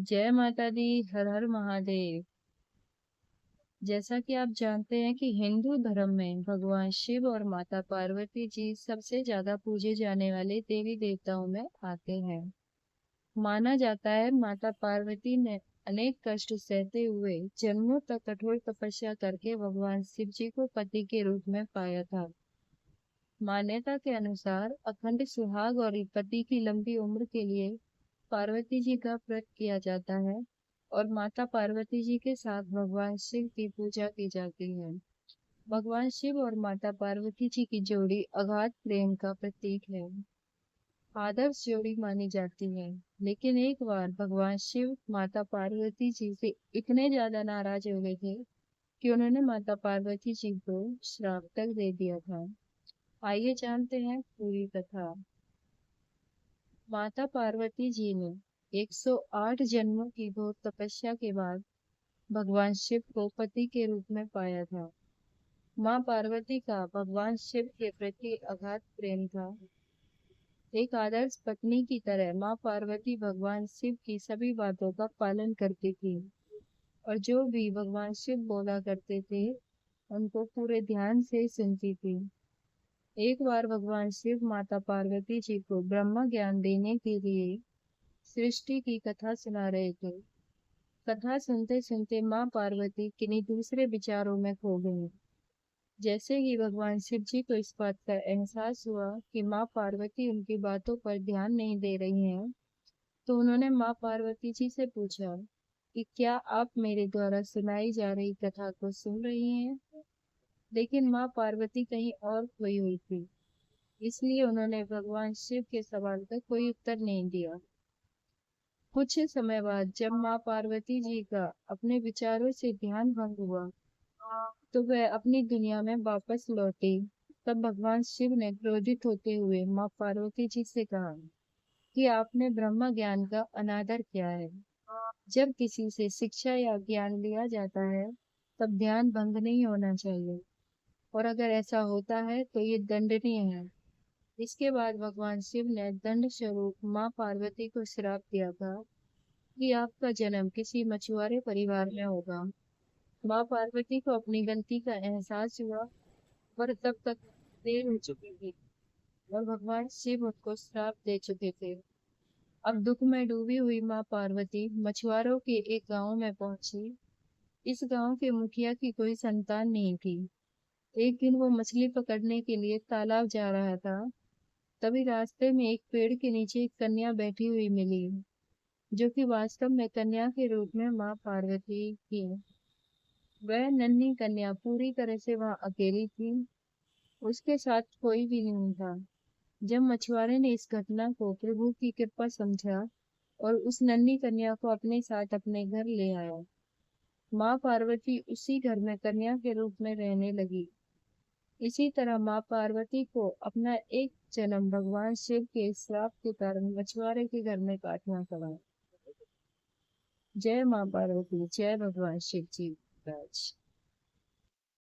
जय माता दी। हर हर महादेव। जैसा कि आप जानते हैं कि हिंदू धर्म में भगवान शिव और माता पार्वती जी सबसे ज्यादा पूजे जाने वाले देवी देवताओं में आते हैं। माना जाता है माता पार्वती ने अनेक कष्ट सहते हुए जन्मों तक कठोर तपस्या करके भगवान शिव जी को पति के रूप में पाया था। मान्यता के अनुसार अखंड सुहाग और पति की लंबी उम्र के लिए पार्वती जी का व्रत किया जाता है और माता पार्वती जी के साथ भगवान शिव की पूजा की जाती है। भगवान शिव और माता पार्वती जी की जोड़ी अगाध प्रेम का प्रतीक है। आदर्श जोड़ी मानी जाती है। लेकिन एक बार भगवान शिव माता पार्वती जी से इतने ज्यादा नाराज हो गए थे कि उन्होंने माता पार्वती जी को श्राप तक दे दिया था। आइए जानते हैं पूरी कथा। माता पार्वती जी ने 108 जन्मों की घोर तपस्या के बाद भगवान शिव को पति के रूप में पाया था। माँ पार्वती का भगवान शिव के प्रति अगाध प्रेम था। एक आदर्श पत्नी की तरह माँ पार्वती भगवान शिव की सभी बातों का पालन करती थी और जो भी भगवान शिव बोला करते थे उनको पूरे ध्यान से सुनती थी। एक बार भगवान शिव माता पार्वती जी को ब्रह्म ज्ञान देने के लिए सृष्टि की कथा सुना रहे थे। कथा सुनते सुनते माँ पार्वती किन्हीं दूसरे विचारों में खो गई। जैसे ही भगवान शिव जी को इस बात का एहसास हुआ कि माँ पार्वती उनकी बातों पर ध्यान नहीं दे रही हैं, तो उन्होंने माँ पार्वती जी से पूछा कि क्या आप मेरे द्वारा सुनाई जा रही कथा को सुन रही हैं? लेकिन माँ पार्वती कहीं और खोई हुई थी, इसलिए उन्होंने भगवान शिव के सवाल का कोई उत्तर नहीं दिया। कुछ समय बाद जब माँ पार्वती जी का अपने विचारों से ध्यान भंग हुआ तो वह अपनी दुनिया में वापस लौटी। तब भगवान शिव ने क्रोधित होते हुए माँ पार्वती जी से कहा कि आपने ब्रह्म ज्ञान का अनादर किया है। जब किसी से शिक्षा या ज्ञान लिया जाता है तब ध्यान भंग नहीं होना चाहिए, और अगर ऐसा होता है तो ये दंडनीय है। इसके बाद भगवान शिव ने दंड स्वरूप माँ पार्वती को श्राप दिया था कि आपका जन्म किसी मछुआरे परिवार में होगा। माँ पार्वती को अपनी गलती का एहसास हुआ, पर तब तक देर हो चुकी थी और भगवान शिव उनको श्राप दे चुके थे। अब दुख में डूबी हुई माँ पार्वती मछुआरों के एक गांव में पहुंची। इस गांव के मुखिया की कोई संतान नहीं थी। एक दिन वो मछली पकड़ने के लिए तालाब जा रहा था। तभी रास्ते में एक पेड़ के नीचे एक कन्या बैठी हुई मिली, जो कि वास्तव में कन्या के रूप में माँ पार्वती थी। वह नन्ही कन्या पूरी तरह से वहां अकेली थी, उसके साथ कोई भी नहीं था। जब मछुआरे ने इस घटना को प्रभु की कृपा समझा और उस नन्ही कन्या को अपने साथ अपने घर ले आया, माँ पार्वती उसी घर में कन्या के रूप में रहने लगी। इसी तरह माँ पार्वती को अपना एक जन्म भगवान शिव के श्राप के कारण मछुआरे के घर में काटना पड़ा। जय माँ पार्वती, जय भगवान शिव जी महाराज।